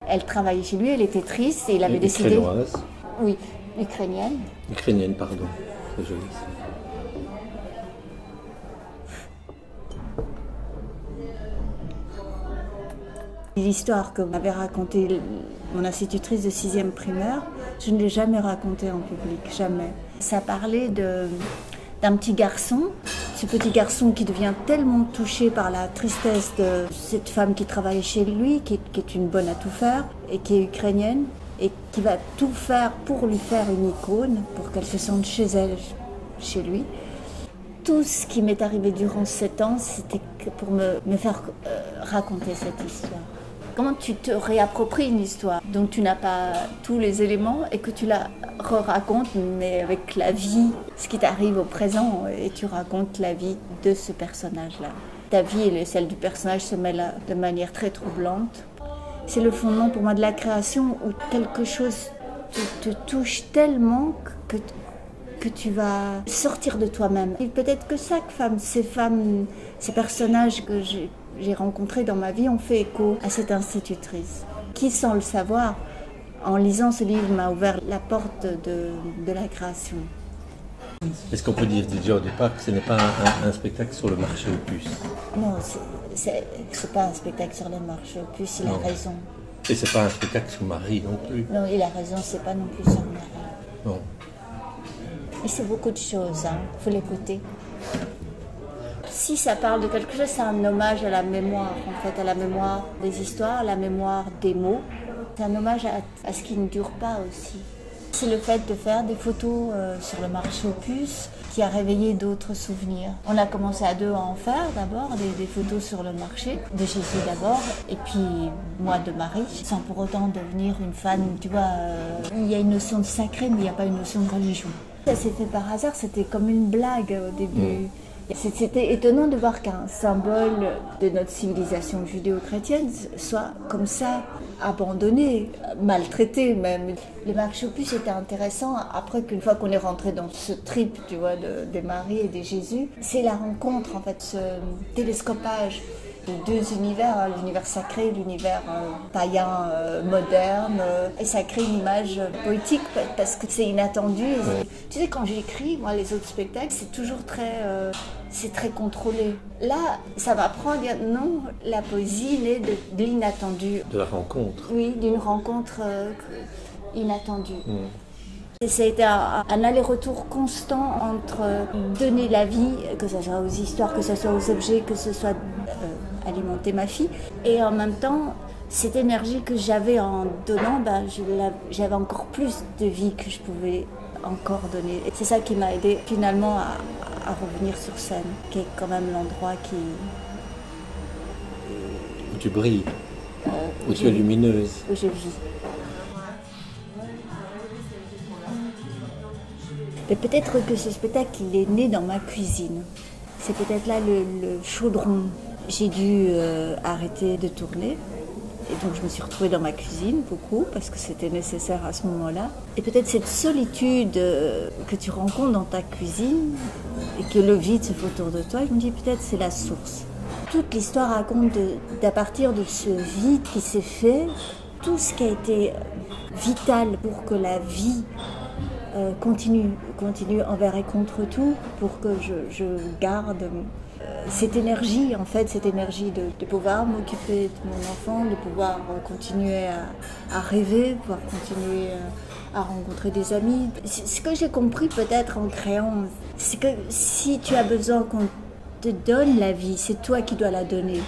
Elle travaillait chez lui, elle était triste et il avait décidé... Ukrainoise. Oui, ukrainienne. Ukrainienne, pardon. C'est joli. L'histoire que m'avait racontée mon institutrice de 6e primaire, je ne l'ai jamais racontée en public, jamais. Ça parlait d'un petit garçon, ce petit garçon qui devient tellement touché par la tristesse de cette femme qui travaille chez lui, qui est une bonne à tout faire et qui est ukrainienne, et qui va tout faire pour lui faire une icône, pour qu'elle se sente chez elle, chez lui. Tout ce qui m'est arrivé durant 7 ans, c'était pour me faire raconter cette histoire. Comment tu te réappropries une histoire dont tu n'as pas tous les éléments et que tu la racontes, mais avec la vie, ce qui t'arrive au présent, et tu racontes la vie de ce personnage-là. Ta vie et celle du personnage se mêlent de manière très troublante. C'est le fondement pour moi de la création où quelque chose te touche tellement que tu vas sortir de toi-même. Et peut-être que chaque femme, ces personnages que j'ai rencontrés dans ma vie ont fait écho à cette institutrice, qui, sans le savoir, en lisant ce livre, m'a ouvert la porte de la création. Est-ce qu'on peut dire déjà au départ que ce n'est pas un spectacle sur le marché aux puces? Non, c'est pas un spectacle sur le marché aux puces, il a raison. Et c'est pas un spectacle sur Marie non plus? Non, il a raison, c'est pas non plus sur Marie. Non. Et c'est beaucoup de choses, hein. Faut l'écouter. Si ça parle de quelque chose, c'est un hommage à la mémoire, en fait, à la mémoire des histoires, à la mémoire des mots. C'est un hommage à ce qui ne dure pas aussi. C'est le fait de faire des photos sur le marché aux puces qui a réveillé d'autres souvenirs. On a commencé à 2 à en faire d'abord, des photos sur le marché, de Jésus d'abord, et puis moi de Marie, sans pour autant devenir une fan. Tu vois, il y a une notion de sacré, mais il n'y a pas une notion de religion. Ça s'est fait par hasard, c'était comme une blague au début. C'était étonnant de voir qu'un symbole de notre civilisation judéo-chrétienne soit comme ça abandonné, maltraité même. Les marchés aux puces étaient intéressants après qu'une fois qu'on est rentré dans ce trip, tu vois, des Marie et des Jésus, c'est la rencontre en fait, ce télescopage de 2 univers, l'univers sacré, l'univers païen, moderne, et ça crée une image poétique parce que c'est inattendu. Tu sais, quand j'écris, moi, les autres spectacles, c'est toujours c'est très contrôlé. Là, ça m'apprend à dire non, la poésie naît de l'inattendu. De la rencontre. Oui, d'une rencontre inattendue. Et ça a été un aller-retour constant entre donner la vie, que ce soit aux histoires, que ce soit aux objets, que ce soit alimenter ma fille. Et en même temps, cette énergie que j'avais en donnant, j'avais encore plus de vie que je pouvais encore donner. Et c'est ça qui m'a aidé finalement à revenir sur scène, qui est quand même l'endroit où tu brilles, où tu es lumineuse. Où je vis. Mais peut-être que ce spectacle, il est né dans ma cuisine. C'est peut-être là le chaudron. J'ai dû arrêter de tourner. Et donc je me suis retrouvée dans ma cuisine beaucoup parce que c'était nécessaire à ce moment-là. Et peut-être cette solitude que tu rencontres dans ta cuisine et que le vide se fait autour de toi, je me dis peut-être c'est la source. Toute l'histoire raconte d'à partir de ce vide qui s'est fait, tout ce qui a été vital pour que la vie continue envers et contre tout, pour que je garde cette énergie, en fait, cette énergie de pouvoir m'occuper de mon enfant, de pouvoir continuer à rêver, pouvoir continuer à rencontrer des amis. Ce que j'ai compris peut-être en créant, c'est que si tu as besoin qu'on te donne la vie, c'est toi qui dois la donner.